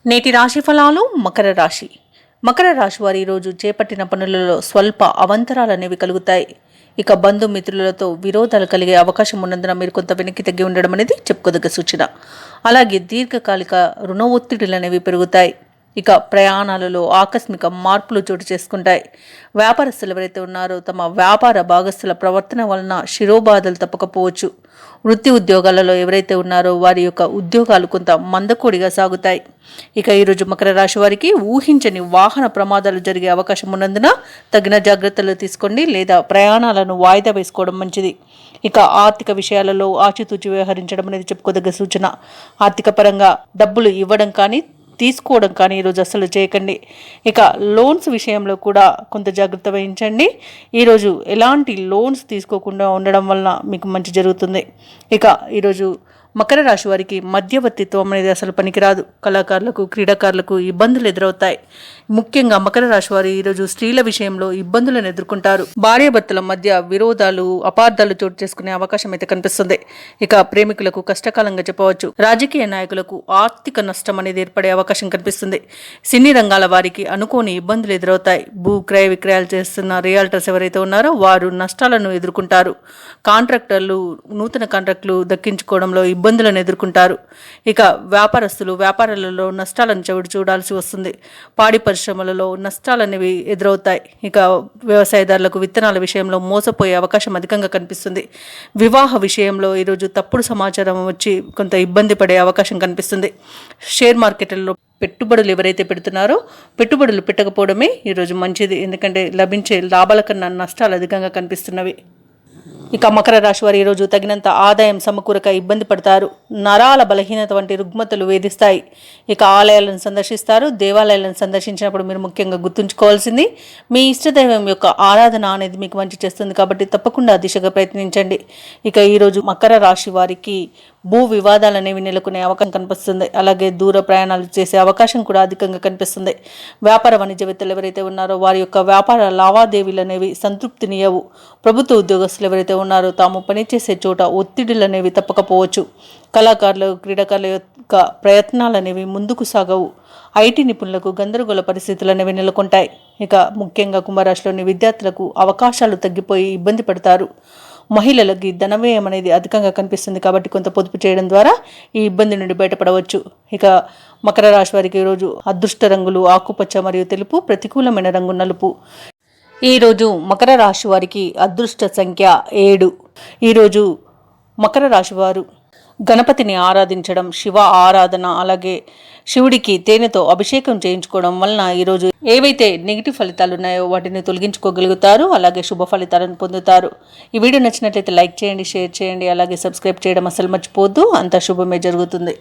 నేటి రాశి ఫలాలు. మకర రాశి వారి ఈరోజు చేపట్టిన పనులలో స్వల్ప అవంతరాలనేవి కలుగుతాయి. ఇక బంధుమిత్రులతో విరోధాలు కలిగే అవకాశం ఉన్నందున మీరు కొంత వెనక్కి తగ్గి ఉండడం అనేది చెప్పుకోదగ్గ సూచన. అలాగే దీర్ఘకాలిక రుణ ఒత్తిడులు అనేవి పెరుగుతాయి. ఇక ప్రయాణాలలో ఆకస్మిక మార్పులు చోటు చేసుకుంటాయి. వ్యాపారస్తులు ఎవరైతే ఉన్నారో తమ వ్యాపార భాగస్తుల ప్రవర్తన వలన శిరోబాధలు తప్పకపోవచ్చు. వృత్తి ఉద్యోగాలలో ఎవరైతే ఉన్నారో వారి యొక్క ఉద్యోగాలు కొంత మందకోడిగా సాగుతాయి. ఇక ఈరోజు మకర రాశి వారికి ఊహించని వాహన ప్రమాదాలు జరిగే అవకాశం ఉన్నందున తగిన జాగ్రత్తలు తీసుకోండి, లేదా ప్రయాణాలను వాయిదా వేసుకోవడం మంచిది. ఇక ఆర్థిక విషయాలలో ఆచితూచి వ్యవహరించడం అనేది చెప్పుకోదగ్గ సూచన. ఆర్థిక పరంగా డబ్బులు ఇవ్వడం కానీ తీసుకోవడం కానీ ఈరోజు అస్సలు చేయకండి. ఇక లోన్స్ విషయంలో కూడా కొంత జాగ్రత్త వహించండి. ఈరోజు ఎలాంటి లోన్స్ తీసుకోకుండా ఉండడం వలన మీకు మంచి జరుగుతుంది. ఇక ఈరోజు మకర రాశి వారికి మధ్యవర్తిత్వం అనేది అసలు పనికిరాదు. కళాకారులకు, క్రీడాకారులకు ఇబ్బందులు ఎదురవుతాయి. ముఖ్యంగా మకర రాశి వారు ఈరోజు స్త్రీల విషయంలో ఇబ్బందులను ఎదుర్కొంటారు. భార్యాభర్తల మధ్య విరోధాలు, అపార్థాలు చోటు చేసుకునే అవకాశం అయితే కనిపిస్తుంది. ఇక ప్రేమికులకు కష్టకాలంగా చెప్పవచ్చు. రాజకీయ నాయకులకు ఆర్థిక నష్టం అనేది ఏర్పడే అవకాశం కనిపిస్తుంది. సినీ రంగాల వారికి అనుకోని ఇబ్బందులు ఎదురవుతాయి. భూ క్రయ విక్రయాలు చేస్తున్న రియాల్టర్స్ ఎవరైతే ఉన్నారో వారు నష్టాలను ఎదుర్కొంటారు. కాంట్రాక్టర్లు నూతన కాంట్రాక్టులు దక్కించుకోవడంలో ఇబ్బందులను ఎదుర్కొంటారు. ఇక వ్యాపారస్తులు వ్యాపారాలలో నష్టాలను చూడాల్సి వస్తుంది. పాడి పరిశ్రమలలో నష్టాలనేవి ఎదురవుతాయి. ఇక వ్యవసాయదారులకు విత్తనాల విషయంలో మోసపోయే అవకాశం అధికంగా కనిపిస్తుంది. వివాహ విషయంలో ఈరోజు తప్పుడు సమాచారం వచ్చి కొంత ఇబ్బంది పడే అవకాశం కనిపిస్తుంది. షేర్ మార్కెట్లలో పెట్టుబడులు ఎవరైతే పెడుతున్నారో పెట్టుబడులు పెట్టకపోవడమే ఈరోజు మంచిది. ఎందుకంటే లభించే లాభాల కన్నా నష్టాలు అధికంగా కనిపిస్తున్నవి. ఇక మకర రాశి వారు ఈరోజు తగినంత ఆదాయం సమకూరక ఇబ్బంది పడతారు. నరాల బలహీనత వంటి రుగ్మతలు వేధిస్తాయి. ఇక ఆలయాలను సందర్శిస్తారు. దేవాలయాలను సందర్శించినప్పుడు మీరు ముఖ్యంగా గుర్తుంచుకోవాల్సింది మీ ఇష్టదైవం యొక్క ఆరాధన అనేది మీకు మంచి చేస్తుంది. కాబట్టి తప్పకుండా దిశగా ప్రయత్నించండి. ఇక ఈరోజు మకర రాశి వారికి భూ వివాదాలు అనేవి నెలకొనే అవకాశం కనిపిస్తుంది. అలాగే దూర ప్రయాణాలు చేసే అవకాశం కూడా అధికంగా కనిపిస్తుంది. వ్యాపార వాణిజ్యవేత్తలు ఎవరైతే ఉన్నారో వారి యొక్క వ్యాపార లావాదేవీలు అనేవి సంతృప్తినియవు. ప్రభుత్వ ఉద్యోగస్తులు ఎవరైతే ఉన్నారో తాము పనిచేసే చోట ఒత్తిడులు అనేవి తప్పకపోవచ్చు. కళాకారులు, క్రీడాకారుల యొక్క ప్రయత్నాలు అనేవి ముందుకు సాగవు. ఐటీ నిపుణులకు గందరగోళ పరిస్థితులు అనేవి నెలకొంటాయి. ఇక ముఖ్యంగా కుంభరాశిలోని విద్యార్థులకు అవకాశాలు తగ్గిపోయి ఇబ్బంది పడతారు. మహిళలకి ధనవ్యయం అనేది అధికంగా కనిపిస్తుంది. కాబట్టి కొంత పొదుపు చేయడం ద్వారా ఈ ఇబ్బంది నుండి బయటపడవచ్చు. ఇక మకర రాశి వారికి ఈరోజు అదృష్ట రంగులు ఆకుపచ్చ మరియు తెలుపు, ప్రతికూలమైన రంగు నలుపు. ఈరోజు మకర రాశి వారికి అదృష్ట సంఖ్య 7. ఈరోజు మకర రాశి వారు గణపతిని ఆరాధించడం, శివ ఆరాధన, అలాగే శివుడికి తేనెతో అభిషేకం చేయించుకోవడం వలన ఈరోజు ఏవైతే నెగిటివ్ ఫలితాలు ఉన్నాయో వాటిని తొలగించుకోగలుగుతారు. అలాగే శుభ ఫలితాలను పొందుతారు. ఈ వీడియో నచ్చినట్లయితే లైక్ చేయండి, షేర్ చేయండి, అలాగే సబ్స్క్రైబ్ చేయడం అసలు మర్చిపోవద్దు. అంతా శుభమే జరుగుతుంది.